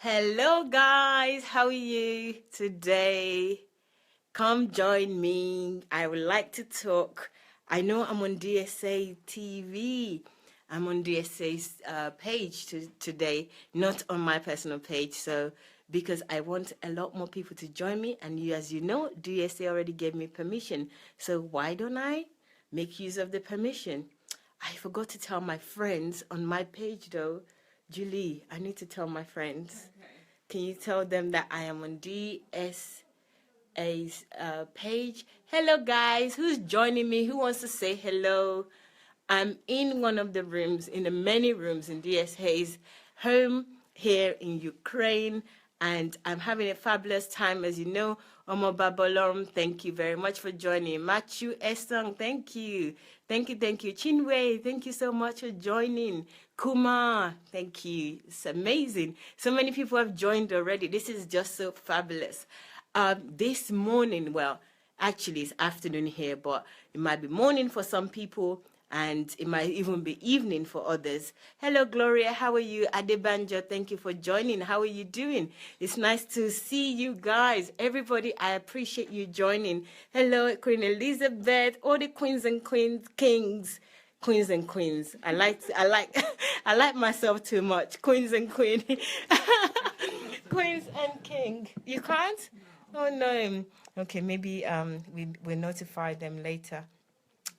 Hello guys, how are you today? Come join me. I would like to talk. I know I'm on DSA TV. I'm on DSA's page today, not on my personal page. So because I want a lot more people to join me, and you, as you know, DSA already gave me permission. So why don't I make use of the permission? I forgot to tell my friends on my page though. Julie, I need to tell my friends. Okay. Can you tell them that I am on DSA's page? Hello, guys. Who's joining me? Who wants to say hello? I'm in one of the rooms, in the many rooms in DSA's home here in Ukraine, and I'm having a fabulous time. As you know, Omo Babolom, thank you very much for joining. Matthew Esong, thank you. Thank you. Chinwe, thank you so much for joining. Kuma, thank you. It's amazing. So many people have joined already. This is just so fabulous. This morning, well, actually it's afternoon here, but it might be morning for some people, and it might even be evening for others. Hello, Gloria. How are you? Adebanjo, thank you for joining. How are you doing? It's nice to see you guys. Everybody, I appreciate you joining. Hello, Queen Elizabeth, all the queens and kings. Queens and queens. I like myself too much. Queens and queen. Queens and king. You can't? Oh no. Okay, maybe we'll notify them later.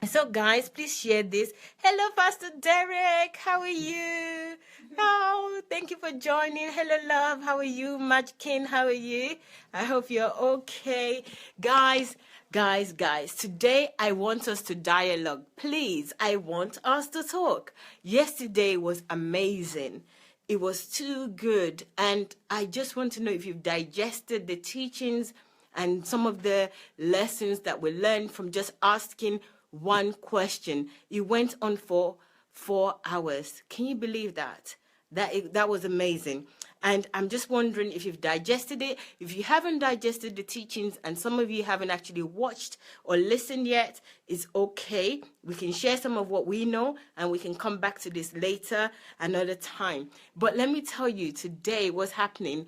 So guys, please share this. Hello, Pastor Derek. How are you? Oh, thank you for joining. Hello, love. How are you? Matchkin, how are you? I hope you're okay. Guys, today I want us to dialogue. Please, I want us to talk. Yesterday was amazing. It was too good. And I just want to know if you've digested the teachings and some of the lessons that we learned from just asking one question. It went on for 4 hours. Can you believe that? That was amazing. And I'm just wondering if you've digested it. If you haven't digested the teachings and some of you haven't actually watched or listened yet, it's okay. We can share some of what we know and we can come back to this later another time. But let me tell you today what's happening.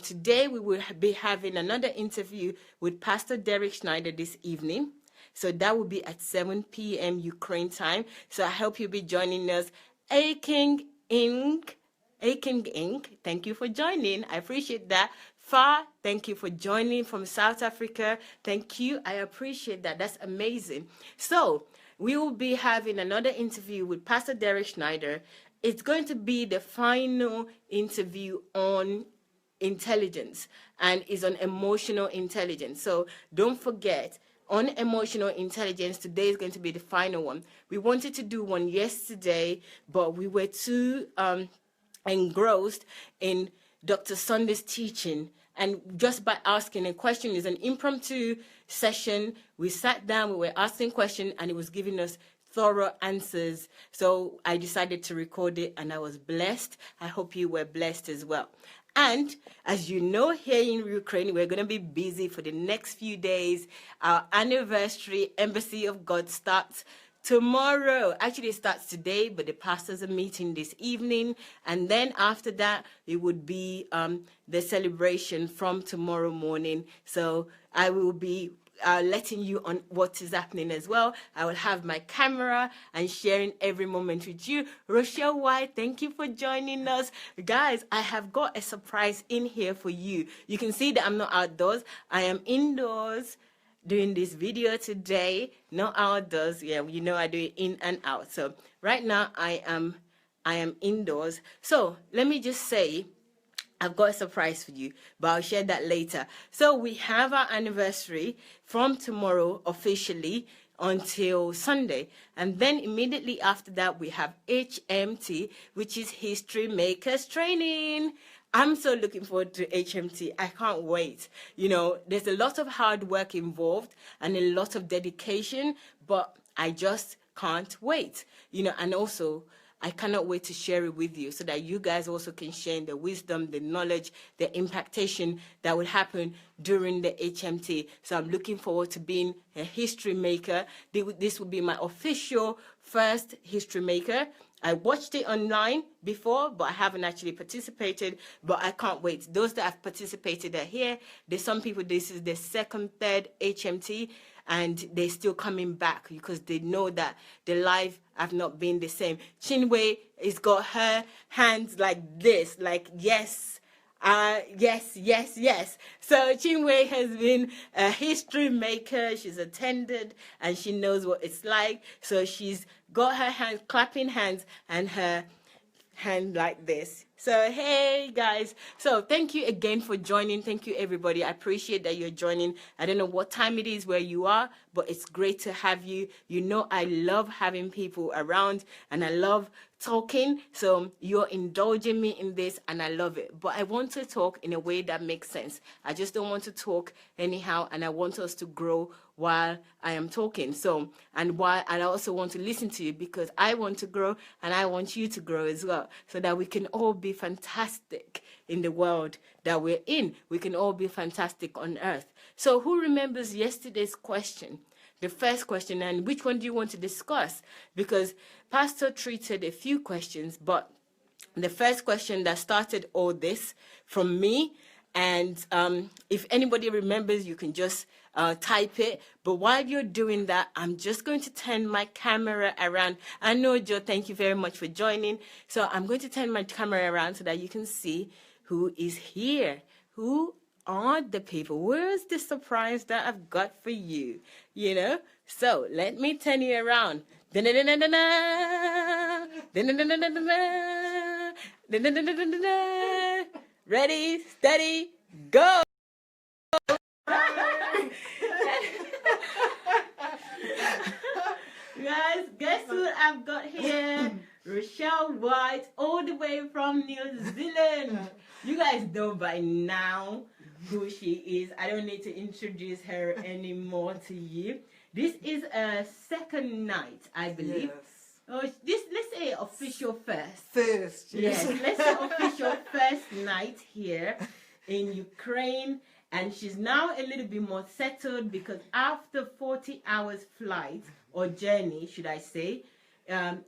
Today we will be having another interview with Pastor Derek Schneider this evening. So that will be at 7 p.m. Ukraine time. So I hope you'll be joining us. King Inc., thank you for joining. I appreciate that. Fa, thank you for joining from South Africa. Thank you. I appreciate that. That's amazing. So we will be having another interview with Pastor Derek Schneider. It's going to be the final interview on intelligence, and is on emotional intelligence. So don't forget, on emotional intelligence, today is going to be the final one. We wanted to do one yesterday, but we were too engrossed in Dr. Sunday's teaching. And just by asking a question, is an impromptu session. We sat down, we were asking questions, and it was giving us thorough answers. So I decided to record it, and I was blessed. I hope you were blessed as well. And as you know, here in Ukraine, we're going to be busy for the next few days. Our anniversary, Embassy of God, starts tomorrow. Actually, it starts today, but the pastors are meeting this evening. And then after that, it would be the celebration from tomorrow morning. So I will be letting you on what is happening as well. I will have my camera and sharing every moment with you. Rochelle White, thank you for joining us. Guys, I have got a surprise in here for you. You can see that I'm not outdoors. I am indoors doing this video today, not outdoors. Yeah, you know I do it in and out. So right now I am indoors. So let me just say, I've got a surprise for you, but I'll share that later. So we have our anniversary from tomorrow officially until Sunday. And then immediately after that, we have HMT, which is History Makers Training. I'm so looking forward to HMT. I can't wait. You know, there's a lot of hard work involved and a lot of dedication, but I just can't wait. You know, and also, I cannot wait to share it with you so that you guys also can share the wisdom, the knowledge, the impactation that will happen during the HMT. So I'm looking forward to being a history maker. This will be my official first history maker. I watched it online before, but I haven't actually participated, but I can't wait. Those that have participated are here. There's some people, this is their second, third HMT, and they're still coming back because they know that the life have not been the same. Chinwe has got her hands like this, like yes. Yes, yes, yes. So Chinwe has been a history maker. She's attended and she knows what it's like. So she's got her hands, clapping hands, and her hand like this. So hey guys, so thank you again for joining. Thank you everybody. I appreciate that you're joining. I don't know what time it is where you are, but it's great to have you. You know I love having people around and I love talking, so you're indulging me in this and I love it. But I want to talk in a way that makes sense. I just don't want to talk anyhow, and I want us to grow while I am talking. So, and I also want to listen to you because I want to grow and I want you to grow as well, so that we can all be fantastic in the world that we're in. We can all be fantastic on earth. So who remembers yesterday's question? The first question, and which one do you want to discuss? Because Pastor treated a few questions, but the first question that started all this from me, and if anybody remembers, you can just type it. But while you're doing that, I'm just going to turn my camera around. I know, Joe, thank you very much for joining. So I'm going to turn my camera around so that you can see who is here. Who are the people? Where's the surprise that I've got for you? You know? So let me turn you around. Ready, steady, go. Guys, guess who I've got here? Rochelle White, all the way from New Zealand. You guys know by now who she is. I don't need to introduce her anymore to you. This is a second night, I believe. Yes. Oh, let's say official first. Yes, let's say official first night here in Ukraine. And she's now a little bit more settled because after 40 hours flight or journey, should I say,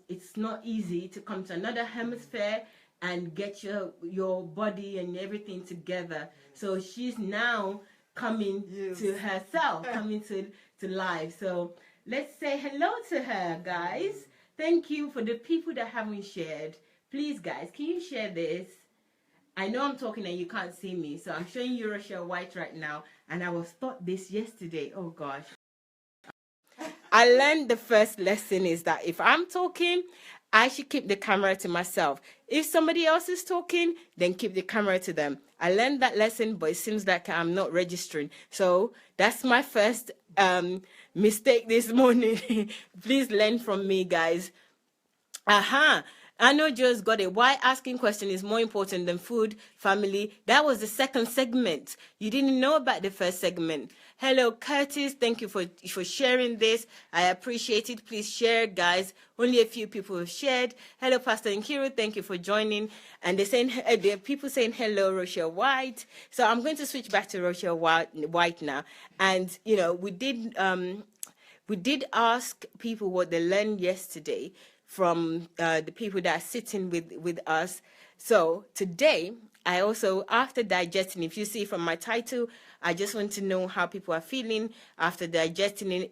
it's not easy to come to another hemisphere and get your body and everything together. So she's now coming to herself, coming to life. So let's say hello to her, guys. Thank you for the people that haven't shared. Please, guys, can you share this? I know I'm talking and you can't see me, so I'm showing you Rochelle White right now, and I was taught this yesterday. Oh gosh. I learned the first lesson is that if I'm talking, I should keep the camera to myself. If somebody else is talking, then keep the camera to them. I learned that lesson, but it seems like I'm not registering. So that's my first mistake this morning. Please learn from me, guys. I know Joe's got it. Why asking question is more important than food, family. That was the second segment. You didn't know about the first segment. Hello, Curtis. Thank you for sharing this. I appreciate it. Please share, guys. Only a few people have shared. Hello, Pastor Nkiru. Thank you for joining. And there are people saying hello, Rochelle White. So I'm going to switch back to Rochelle White now. And, you know, we did ask people what they learned yesterday from the people that are sitting with us. So today, I also, after digesting, if you see from my title, I just want to know how people are feeling after digesting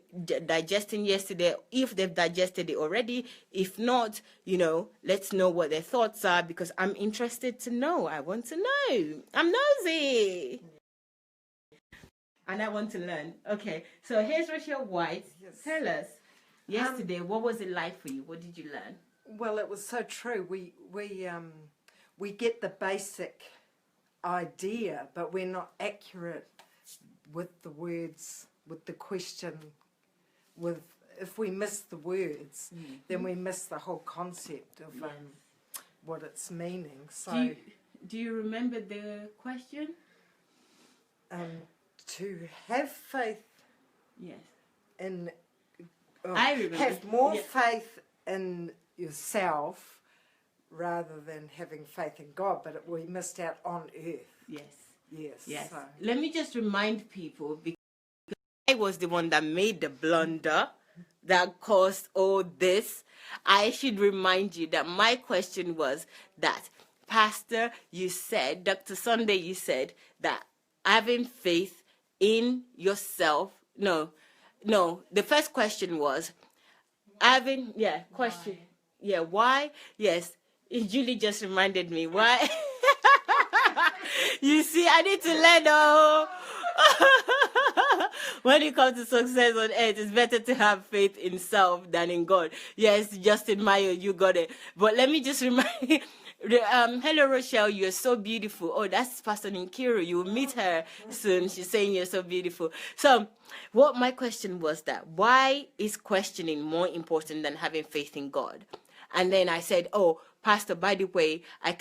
yesterday, if they've digested it already. If not, you know, let's know what their thoughts are, because I'm interested to know. I want to know. I'm nosy. And I want to learn. Okay, so here's Rochelle White. Yes. Tell us. Yesterday, what was it like for you? What did you learn? Well, it was so true. We get the basic idea, but we're not accurate with the words, with the question. If we miss the words, then we miss the whole concept of what it's meaning. So, do you remember the question? To have faith. Yes. In. I remember. Have more faith in yourself rather than having faith in God, but we missed out on earth. Yes. Yes. So. Let me just remind people, because I was the one that made the blunder. that caused all this, I should remind you that my question was that, Pastor, you said, Dr. Sunday, you said that having faith in yourself, no, the first question was having, question. Why? Yeah, why? Yes, Julie just reminded me why. You see, I need to learn. Oh, when it comes to success on earth, it's better to have faith in self than in God. Yes, Justin Mayo, you got it. But let me just remind you. Hello, Rochelle. You're so beautiful. Oh, that's Pastor Nkiru. You will meet her soon. She's saying you're so beautiful. So, what my question was that why is questioning more important than having faith in God? And then I said, oh, Pastor, by the way, I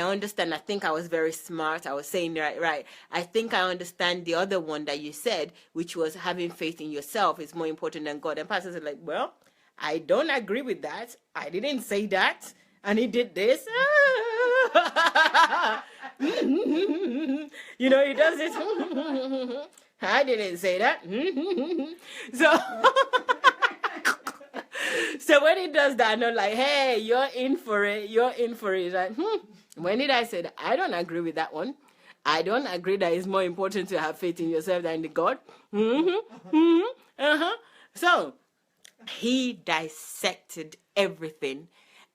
understand. I think I was very smart. I was saying right. I think I understand the other one that you said, which was having faith in yourself is more important than God. And Pastor said, like, well, I don't agree with that. I didn't say that. And he did this. You know, he does it. I didn't say that. So so when he does that, I'm not like, hey, you're in for it. You're in for it. Like, when did I say that? I don't agree with that one. I don't agree that it's more important to have faith in yourself than in God. So he dissected everything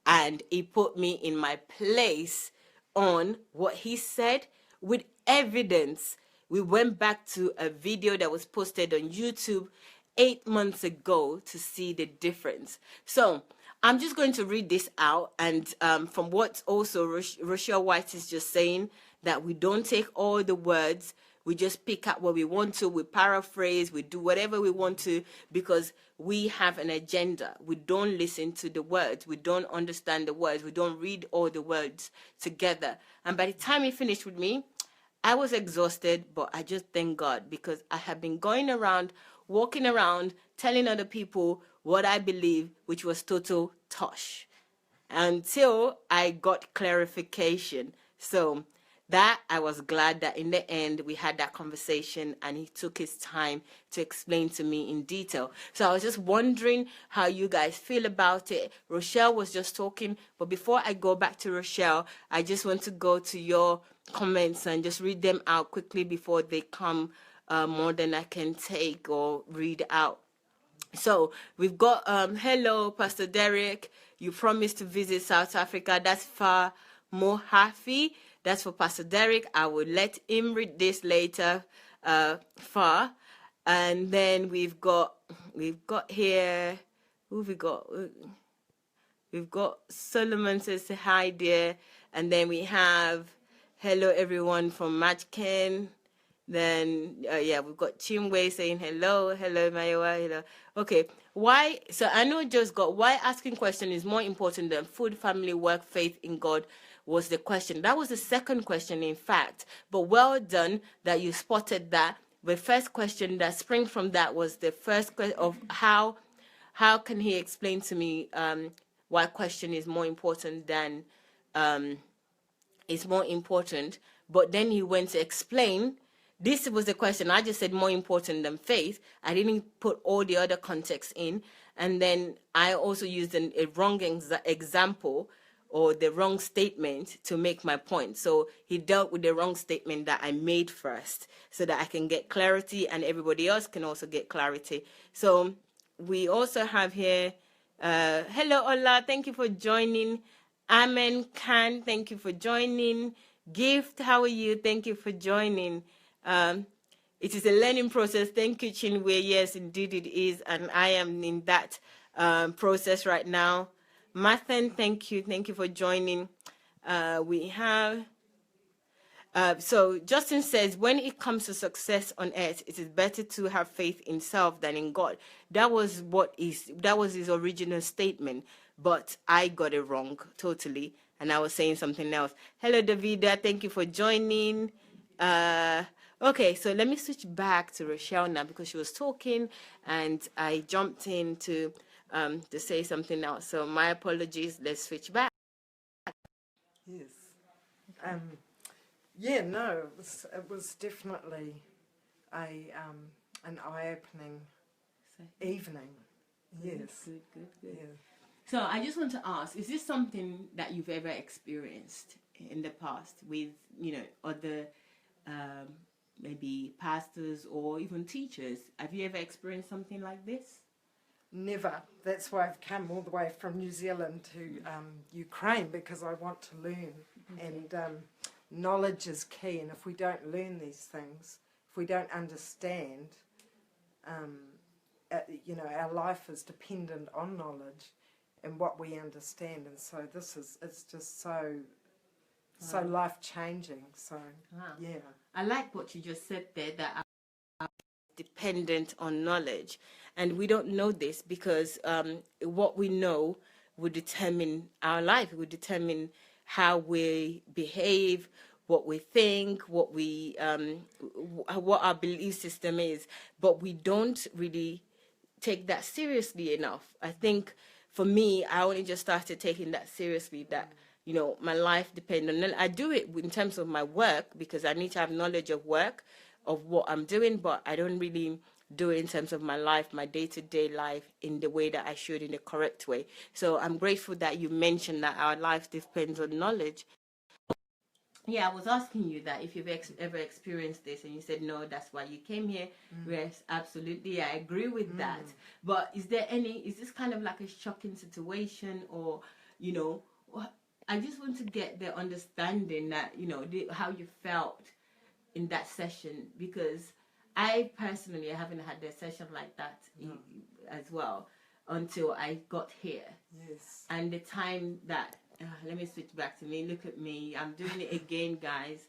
and he put me in my place on what he said with evidence. We went back to a video that was posted on YouTube 8 months ago to see the difference. So I'm just going to read this out, and from what also Rochelle White is just saying, that we don't take all the words, we just pick up what we want to, we paraphrase, we do whatever we want to, because we have an agenda. We don't listen to the words, we don't understand the words, we don't read all the words together. And by the time he finished with me, I was exhausted, but I just thank God, because I have been going around, walking around, telling other people what I believe, which was total tosh, until I got clarification. So that I was glad that in the end we had that conversation and he took his time to explain to me in detail. So I was just wondering how you guys feel about it. Rochelle was just talking, but before I go back to Rochelle, I just want to go to your comments and just read them out quickly before they come more than I can take or read out. So we've got, hello, Pastor Derek. You promised to visit South Africa. That's far more happy. That's for Pastor Derek. I will let him read this later, far. And then we've got here, who have we got? We've got Solomon says hi dear. And then we have, hello everyone from Matchken. Then, we've got Chimwei saying hello, Mayowa, hello. Okay, why? So I know just got why asking question is more important than food, family, work, faith in God was the question. That was the second question, in fact. But well done that you spotted that. The first question that sprang from that was the first question of how can he explain to me why question is more important than is more important. But then he went to explain. This was the question. I just said more important than faith. I didn't put all the other context in. And then I also used a wrong example or the wrong statement to make my point. So he dealt with the wrong statement that I made first so that I can get clarity and everybody else can also get clarity. So we also have here, hello, Ola, thank you for joining. Amen Khan, thank you for joining. Gift, how are you? Thank you for joining. It is a learning process. Thank you, Chinwe. Yes, indeed it is. And I am in that process right now. Mathan, thank you. Thank you for joining. We have... so Justin says, when it comes to success on earth, it is better to have faith in self than in God. That was his original statement, but I got it wrong totally, and I was saying something else. Hello, Davida. Thank you for joining. Okay, so let me switch back to Rochelle now because she was talking, and I jumped in to say something else. So my apologies. Let's switch back. Yes. Yeah, no, it was definitely an eye-opening evening. Yes. Good. Yeah. So I just want to ask, is this something that you've ever experienced in the past with, other maybe pastors or even teachers? Have you ever experienced something like this? Never. That's why I've come all the way from New Zealand to Ukraine, because I want to learn. Okay. And knowledge is key. And if we don't learn these things, if we don't understand, our life is dependent on knowledge and what we understand. And so it's just so life-changing. So, yeah. I like what you just said there, that dependent on knowledge, and we don't know this because what we know would determine our life. It would determine how we behave, what we think, what our belief system is, but we don't really take that seriously enough. I think for me, I only just started taking that seriously, that my life depends on it. I do it in terms of my work because I need to have knowledge of work, of what I'm doing, but I don't really do it in terms of my life, my day-to-day life, in the way that I should, in the correct way. So I'm grateful that you mentioned that our life depends on knowledge. Yeah, I was asking you that if you've ever experienced this, and you said no, that's why you came here. Yes, absolutely, I agree with that. But is this kind of like a shocking situation, or I just want to get the understanding that how you felt in that session, because I personally haven't had a session like that as well until I got here. Yes. And the time that let me switch back to me. Look at me. I'm doing it again, guys.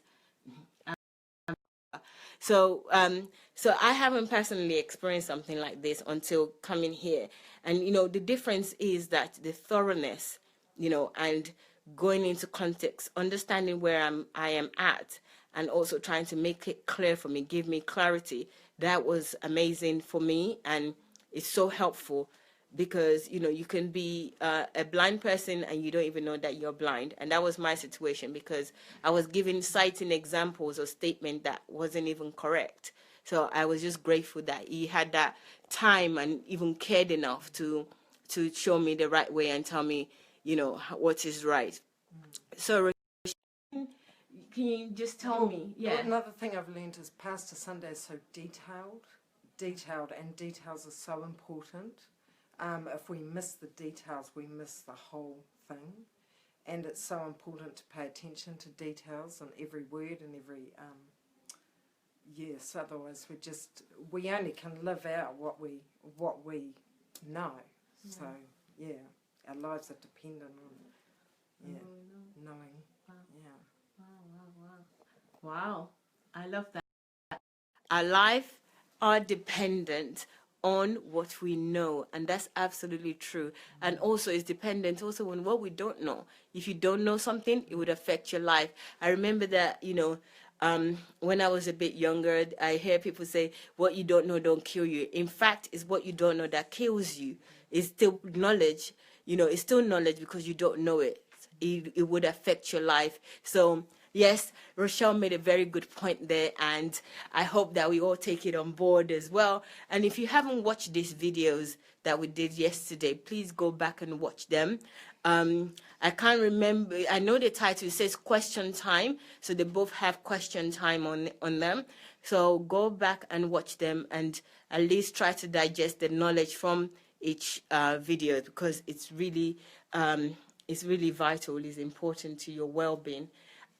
So I haven't personally experienced something like this until coming here. And, the difference is that the thoroughness, and going into context, understanding where I am at, and also trying to make it clear for me, give me clarity. That was amazing for me, and it's so helpful. Because you can be a blind person and you don't even know that you're blind, and that was my situation, because I was given citing examples or statement that wasn't even correct. So I was just grateful that he had that time and even cared enough to show me the right way and tell me what is right. So can you just tell me? Yeah. Another thing I've learned is Pastor Sunday is so detailed, and details are so important. If we miss the details, we miss the whole thing. And it's so important to pay attention to details on every word and every, yes, otherwise we only can live out what we know. Yeah. So, yeah, our lives are dependent on, knowing. Wow. Yeah. Wow. I love that. Our life are dependent on what we know, and that's absolutely true. And also it's dependent also on what we don't know. If you don't know something, it would affect your life. I remember that when I was a bit younger, I hear people say, what you don't know don't kill you. In fact, it's what you don't know that kills you. It's still knowledge. It's still knowledge because you don't know it. It would affect your life. So yes, Rochelle made a very good point there, and I hope that we all take it on board as well. And if you haven't watched these videos that we did yesterday, please go back and watch them. I can't remember. I know the title says question time, so they both have question time on them. So go back and watch them, and at least try to digest the knowledge from each video, because it's really vital. It's important to your well-being.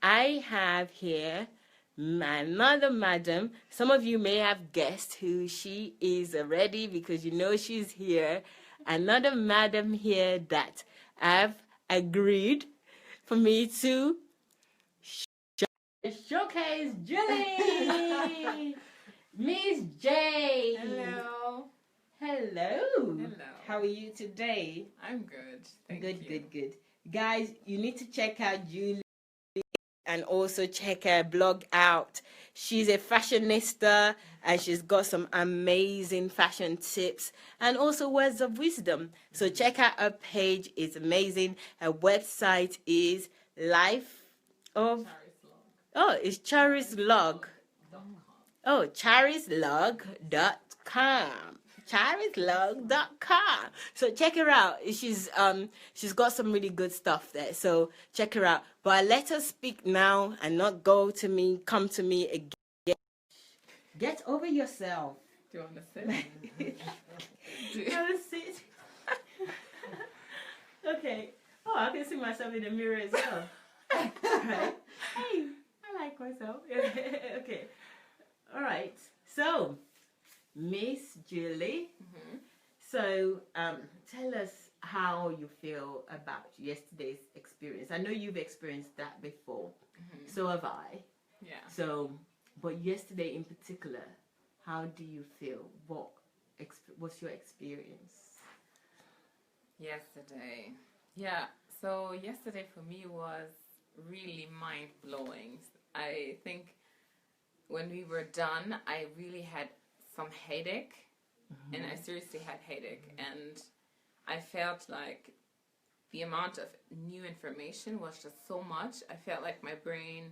I have here another madam. Some of you may have guessed who she is already, because she's here. Another madam here that I've agreed for me to showcase. Julie! Miss J! Hello. Hello. Hello. How are you today? I'm good. Thank you. Good. Guys, you need to check out Julie and also check her blog out. She's a fashionista, and she's got some amazing fashion tips and also words of wisdom. So check out her page. It's amazing. Her website is Life of... Oh, it's charislog. Oh, charislog.com. charislog.com. So check her out. She's got some really good stuff there. So check her out. But let us speak now and not come to me again. Get over yourself. Do you want to sit? Have a seat. Okay. Oh, I can see myself in the mirror as well. Right. Hey, I like myself. Okay. All right. So, Miss Julie. Mm-hmm. So, tell us how you feel about yesterday's experience. I know you've experienced that before. Mm-hmm. So have I. Yeah. So, but yesterday in particular, how do you feel? What's your experience? Yesterday. Yeah. So yesterday for me was really mind-blowing. I think when we were done, I really had some headache. Mm-hmm. And I seriously had headache. And I felt like the amount of new information was just so much. I felt like my brain,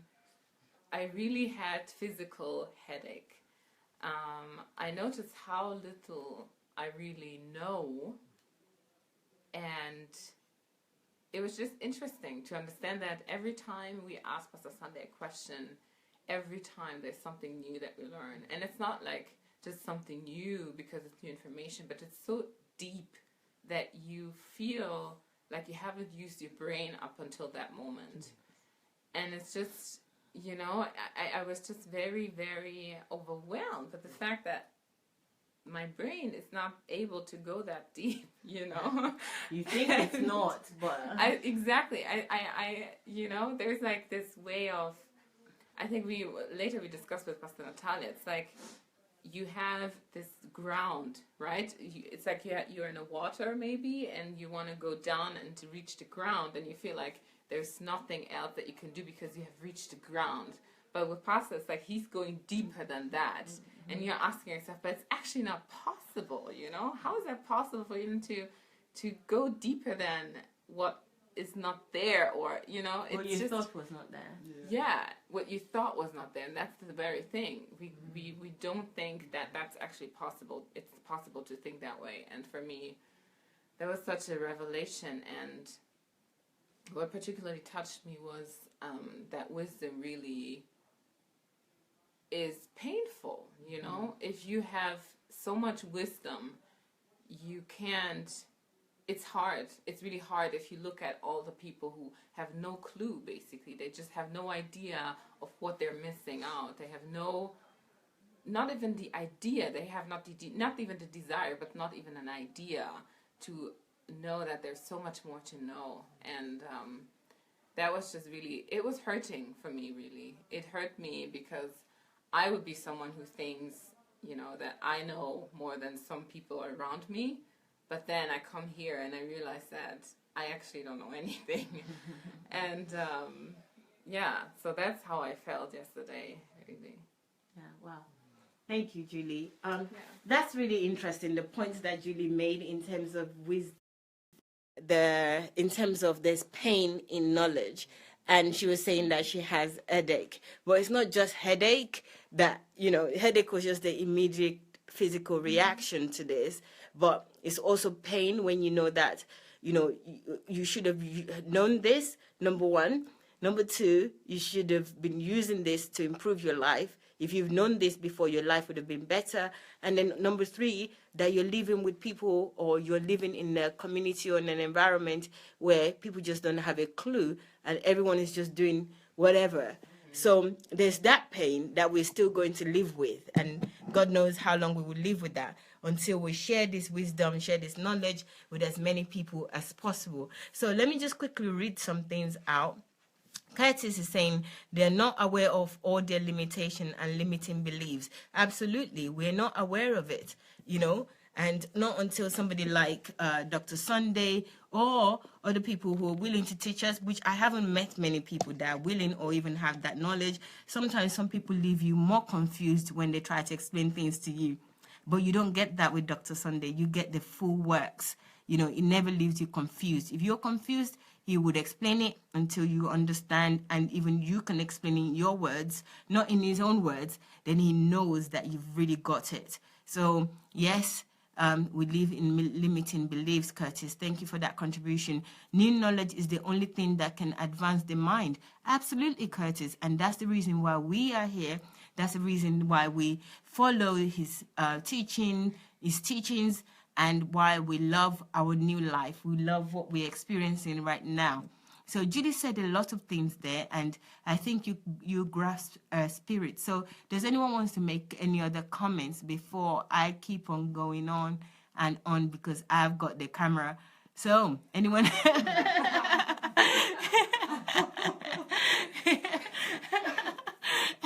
I really had physical headache. I noticed how little I really know, and it was just interesting to understand that every time we ask Pastor Sunday a question, every time there's something new that we learn. And it's not like just something new because it's new information, but it's so deep that you feel like you haven't used your brain up until that moment. And it's just, you know, I was just very, very overwhelmed with the fact that my brain is not able to go that deep, you know. You think it's not, but exactly. I you know, there's like this way of, I think we discussed with Pastor Natalia, it's like you have this ground, right? It's like you're in a water maybe, and you want to go down and to reach the ground, and you feel like there's nothing else that you can do because you have reached the ground. But with Pastor, it's like he's going deeper than that. Mm-hmm. And you're asking yourself, but it's actually not possible, you know? How is that possible for you to go deeper than what is not there? Or, you know, it's what you just thought was not there. Yeah, what you thought was not there. And that's the very thing. We don't think that that's actually possible. It's possible to think that way. And for me, that was such a revelation. And what particularly touched me was that wisdom really is painful, you know? If you have so much wisdom, you can't, it's hard. It's really hard if you look at all the people who have no clue, basically. They just have no idea of what they're missing out. They have not even the idea. They have not even the desire, but not even an idea to know that there's so much more to know. And that was just really, it was hurting for me, really. It hurt me because I would be someone who thinks, you know, that I know more than some people around me. But then I come here and I realize that I actually don't know anything. And yeah, so that's how I felt yesterday, really. Yeah, wow. Thank you, Julie. That's really interesting, the points that Julie made in terms of wisdom, in terms of there's pain in knowledge. And she was saying that she has headache. But it's not just headache, that, you know, headache was just the immediate physical reaction to this. But it's also pain when you know that, you know, you should have known this, number one. Number two, you should have been using this to improve your life. If you've known this before, your life would have been better. And then number three, that you're living with people, or you're living in a community or in an environment where people just don't have a clue and everyone is just doing whatever. Mm-hmm. So there's that pain that we're still going to live with. And God knows how long we will live with that until we share this wisdom, share this knowledge with as many people as possible. So let me just quickly read some things out. Curtis is saying they're not aware of all their limitation and limiting beliefs. Absolutely, we're not aware of it, you know, and not until somebody like Dr. Sunday or other people who are willing to teach us, which I haven't met many people that are willing or even have that knowledge. Sometimes some people leave you more confused when they try to explain things to you, but you don't get that with Dr. Sunday. You get the full works. You know, it never leaves you confused. If you're confused, he would explain it until you understand, and even you can explain in your words, not in his own words, then he knows that you've really got it. So, yes, we live in limiting beliefs, Curtis. Thank you for that contribution. New knowledge is the only thing that can advance the mind. Absolutely, Curtis. And that's the reason why we are here. That's the reason why we follow his teachings, and why we love our new life. We love what we're experiencing right now. So Judy said a lot of things there, and I think you grasp spirit. So does anyone want to make any other comments before I keep on going on and on, because I've got the camera? So anyone?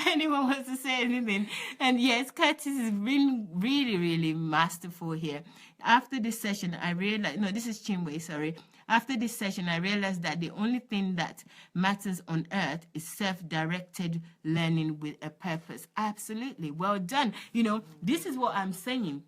Anyone wants to say anything? And yes, Curtis has been really, really masterful here. After this session, I realized, no, this is Chinwe, sorry. After this session, I realized that the only thing that matters on earth is self-directed learning with a purpose. Absolutely. Well done. You know, this is what I'm saying.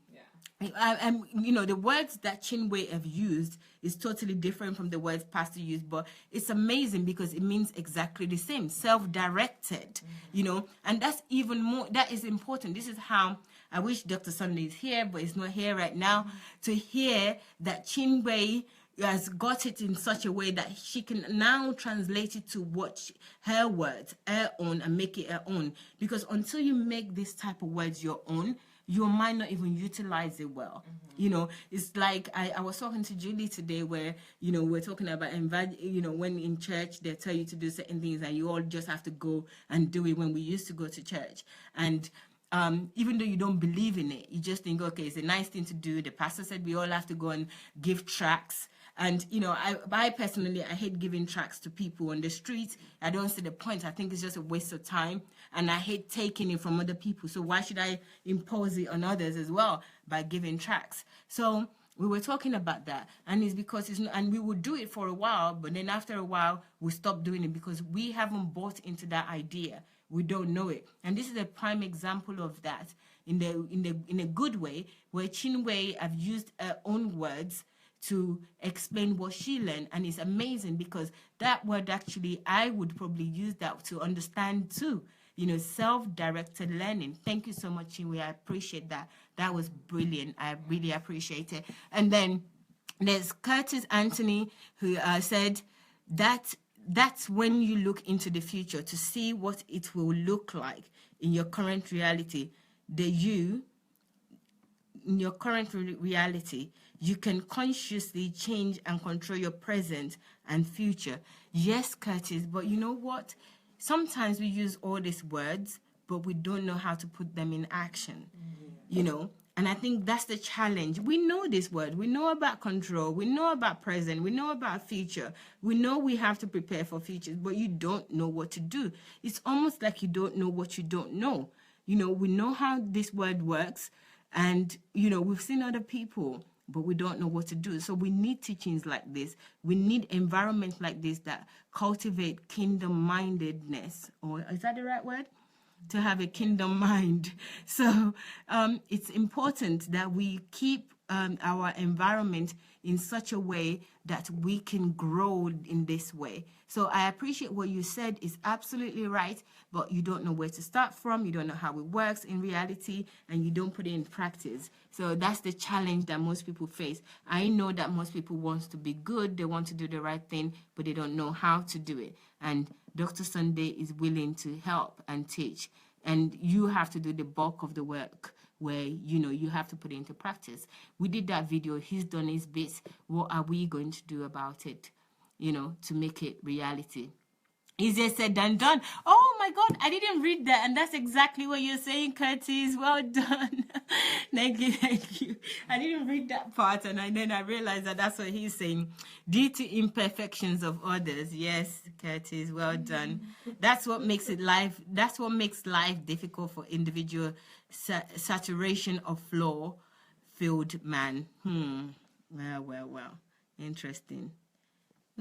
You know, the words that Chinwe have used is totally different from the words Pastor used, but it's amazing because it means exactly the same, self-directed, you know, and that's even more, that is important. This is how I wish Dr. Sunday is here, but he's not here right now, to hear that Chinwe has got it in such a way that she can now translate it to what her words, her own, and make it her own. Because until you make this type of words your own, you might not even utilize it well. You know, it's like I was talking to Julie today where, you know, we're talking about, you know, when in church they tell you to do certain things and you all just have to go and do it when we used to go to church. And even though you don't believe in it, you just think, okay, it's a nice thing to do. The pastor said we all have to go and give tracts. And, you know, I personally, I hate giving tracts to people on the street. I don't see the point. I think it's just a waste of time. And I hate taking it from other people. So why should I impose it on others as well by giving tracts? So we were talking about that. And it's because it's not, and we would do it for a while, but then after a while, we stop doing it because we haven't bought into that idea. We don't know it. And this is a prime example of that in a good way, where Chinwe have used her own words to explain what she learned. And it's amazing because that word actually, I would probably use that to understand too, you know, self-directed learning. Thank you so much, Chinwe. I appreciate that. That was brilliant. I really appreciate it. And then there's Curtis Anthony, who said that that's when you look into the future to see what it will look like in your current reality. In your current reality, you can consciously change and control your present and future. Yes, Curtis, but you know what? Sometimes we use all these words, but we don't know how to put them in action, you know? And I think that's the challenge. We know this word. We know about control. We know about present. We know about future. We know we have to prepare for futures, but you don't know what to do. It's almost like you don't know what you don't know. You know, we know how this word works, and, you know, we've seen other people, but we don't know what to do. So we need teachings like this. We need environments like this that cultivate kingdom-mindedness. Or is that the right word? To have a kingdom mind. So it's important that we keep our environment in such a way that we can grow in this way. So I appreciate what you said is absolutely right, but you don't know where to start from, you don't know how it works in reality, and you don't put it in practice. So that's the challenge that most people face. I know that most people want to be good, they want to do the right thing, but they don't know how to do it. And Dr. Sunday is willing to help and teach. And you have to do the bulk of the work where, you know, you have to put it into practice. We did that video. He's done his bits. What are we going to do about it, you know, to make it reality? Easier said than done. Oh my God, I didn't read that. And that's exactly what you're saying, Curtis. Well done. Thank you, thank you. I didn't read that part, and then I realized that that's what he's saying. Due to imperfections of others. Yes, Curtis, well done. That's what makes that's what makes life difficult for individual saturation of flaw-filled man. Well. Interesting.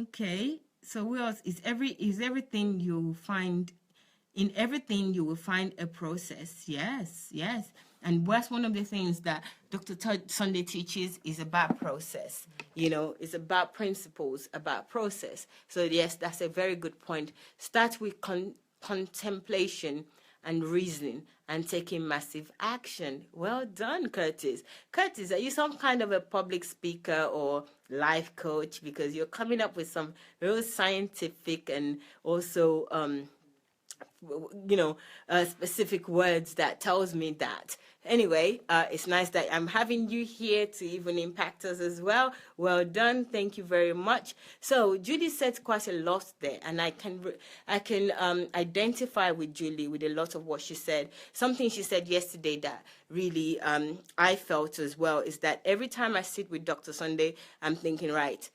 Okay. So what else is everything you find in everything you will find a process. Yes. And that's one of the things that Dr. Sunday teaches is about process. You know, it's about principles, about process. So yes, that's a very good point. Start with contemplation and reasoning and taking massive action. Well done, Curtis. Curtis, are you some kind of a public speaker or life coach? Because you're coming up with some real scientific and also specific words that tells me that. Anyway, it's nice that I'm having you here to even impact us as well. Well done. Thank you very much. So Judy said quite a lot there, and I can identify with Julie with a lot of what she said. Something she said yesterday that really I felt as well is that every time I sit with Dr. Sunday, I'm thinking, right,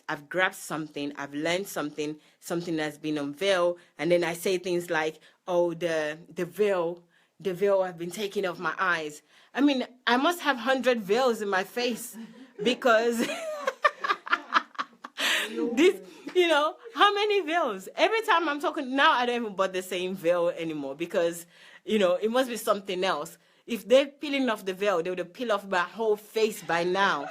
I've grabbed something, I've learned something that's been unveiled, and then I say things like, oh, the veil has been taken off my eyes. I mean, I must have 100 veils in my face because this, how many veils? Every time I'm talking, now I don't even bother saying veil anymore because, it must be something else. If they're peeling off the veil, they would have peeled off my whole face by now,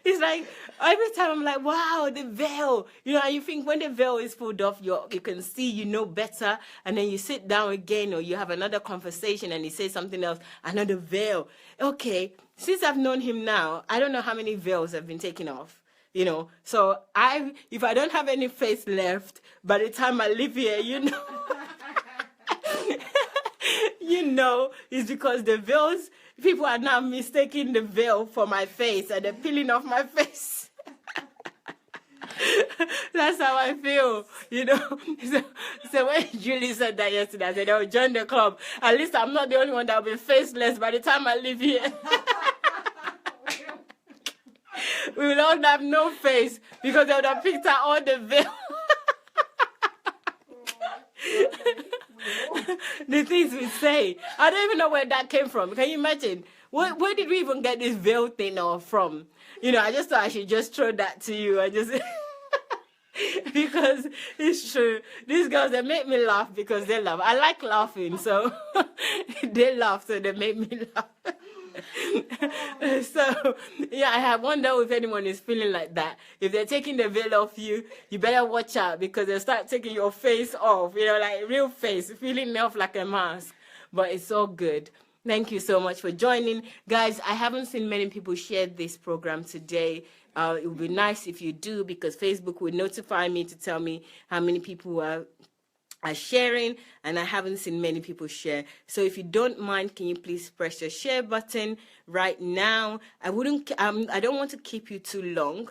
It's like every time I'm like, wow, the veil, and you think when the veil is pulled off, you can see, better, and then you sit down again or you have another conversation and he says something else, another veil. Okay, since I've known him now, I don't know how many veils have been taken off, So if I don't have any face left, by the time I leave here, it's because the veils, people are now mistaking the veil for my face and they're peeling off my face. That's how I feel, So when Julie said that yesterday, I said, oh, join the club. At least I'm not the only one that will be faceless by the time I leave here. We will all have no face because they would have picked out all the veil. The things we say. I don't even know where that came from. Can you imagine? Where did we even get this veil thing from? I just thought I should just throw that to you. Because it's true. These girls, they make me laugh because they laugh. I like laughing, so they laugh, so they make me laugh. So, I wonder if anyone is feeling like that. If they're taking the veil off you, you better watch out because they'll start taking your face off, like real face, feeling off like a mask. But it's all good. Thank you so much for joining. Guys, I haven't seen many people share this program today. It would be nice if you do because Facebook will notify me to tell me how many people are sharing, and I haven't seen many people share. So if you don't mind, can you please press the share button right now? I don't want to keep you too long.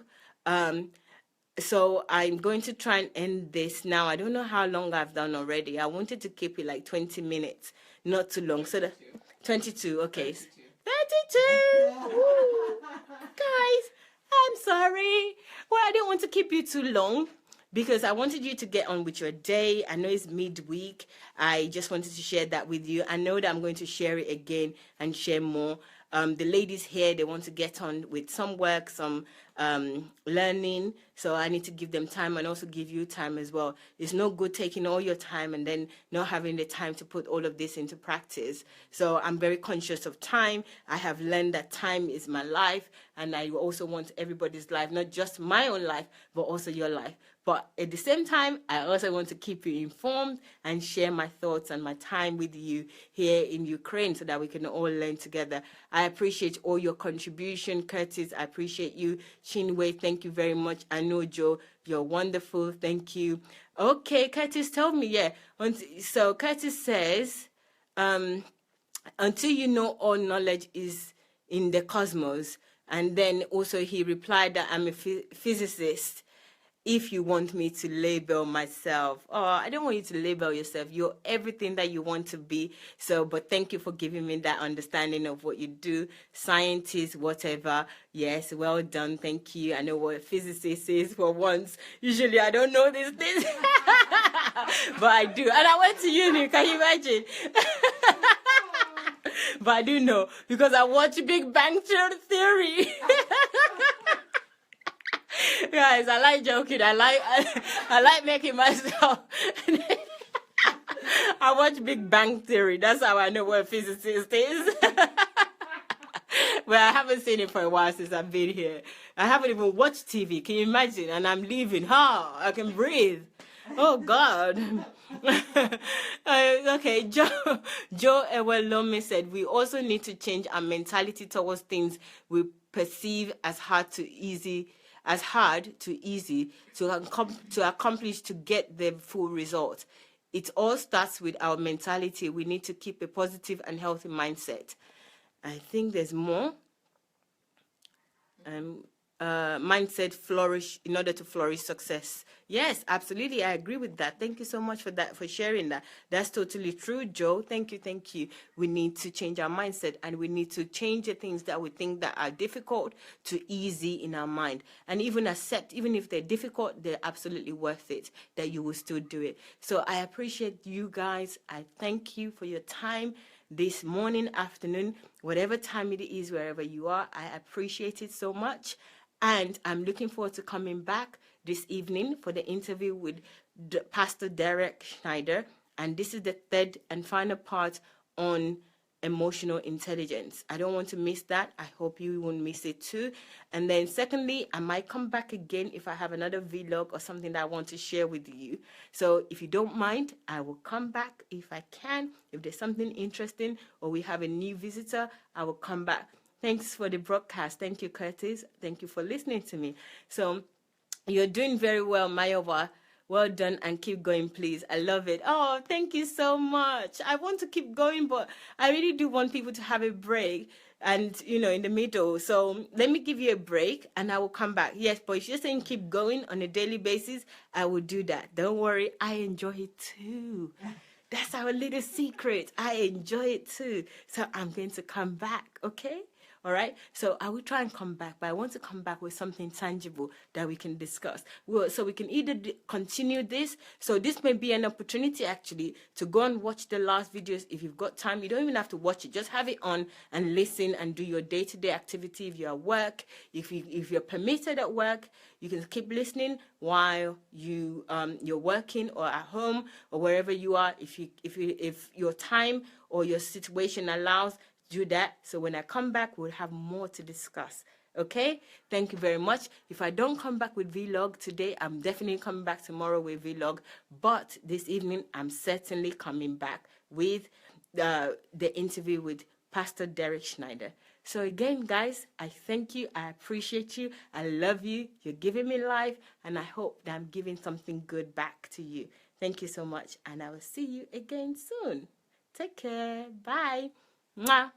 So I'm going to try and end this now. I don't know how long I've done already. I wanted to keep it like 20 minutes, not too long. So 22, okay. 32. Guys, I'm sorry. Well, I didn't want to keep you too long because I wanted you to get on with your day. I know it's midweek. I just wanted to share that with you. I know that I'm going to share it again and share more. The ladies here, they want to get on with some work, some learning. So I need to give them time and also give you time as well. It's no good taking all your time and then not having the time to put all of this into practice. So I'm very conscious of time. I have learned that time is my life, and I also want everybody's life, not just my own life, but also your life. But at the same time, I also want to keep you informed and share my thoughts and my time with you here in Ukraine so that we can all learn together. I appreciate all your contribution, Curtis. I appreciate you. Chinwe, thank you very much. I know, Joe, you're wonderful. Thank you. Okay, Curtis told me, yeah. So Curtis says, until you know all knowledge is in the cosmos. And then also he replied that I'm a physicist. If you want me to label myself, I don't want you to label yourself. You're everything that you want to be. So, but thank you for giving me that understanding of what you do. Scientist, whatever. Yes, well done. Thank you. I know what a physicist is for once. Usually I don't know these things, but I do. And I went to uni. Can you imagine? But I do know because I watch Big Bang Theory. Guys, I like joking. I like making myself. I watch Big Bang Theory. That's how I know what a physicist is. Well, I haven't seen it for a while since I've been here. I haven't even watched TV. Can you imagine? And I'm leaving. I can breathe. Oh God. Okay, Joe Ewelome said we also need to change our mentality towards things we perceive as hard to easy to accomplish to get the full result. It all starts with our mentality. We need to keep a positive and healthy mindset. I think there's more. Mindset flourish in order to flourish success. Yes, absolutely. I agree with that. Thank you so much for that, for sharing that. That's totally true, Joe. Thank you. Thank you. We need to change our mindset, and we need to change the things that we think that are difficult to easy in our mind, and even accept, even if they're difficult, they're absolutely worth it, that you will still do it. So I appreciate you guys. I thank you for your time this morning, afternoon, whatever time it is, wherever you are. I appreciate it so much. And I'm looking forward to coming back this evening for the interview with Pastor Derek Schneider. And this is the third and final part on emotional intelligence. I don't want to miss that. I hope you won't miss it too. And then secondly, I might come back again if I have another vlog or something that I want to share with you. So if you don't mind, I will come back if I can. If there's something interesting or we have a new visitor, I will come back. Thanks for the broadcast. Thank you, Curtis. Thank you for listening to me. So you're doing very well, Mayova. Well done, and keep going, please. I love it. Oh, thank you so much. I want to keep going, but I really do want people to have a break and, in the middle. So let me give you a break and I will come back. Yes, but if you're saying keep going on a daily basis, I will do that. Don't worry. I enjoy it too. That's our little secret. I enjoy it too. So I'm going to come back, okay? All right, so I will try and come back, but I want to come back with something tangible that we can discuss. So we can either continue this. So this may be an opportunity actually to go and watch the last videos if you've got time. You don't even have to watch it; just have it on and listen and do your day-to-day activity. If you're at work, if you're permitted at work, you can keep listening while you're working or at home or wherever you are. If your time or your situation allows, do that. So when I come back, we'll have more to discuss. Okay? Thank you very much. If I don't come back with vlog today, I'm definitely coming back tomorrow with vlog. But this evening, I'm certainly coming back with the interview with Pastor Derek Schneider. So again, guys, I thank you. I appreciate you. I love you. You're giving me life. And I hope that I'm giving something good back to you. Thank you so much. And I will see you again soon. Take care. Bye. Mwah.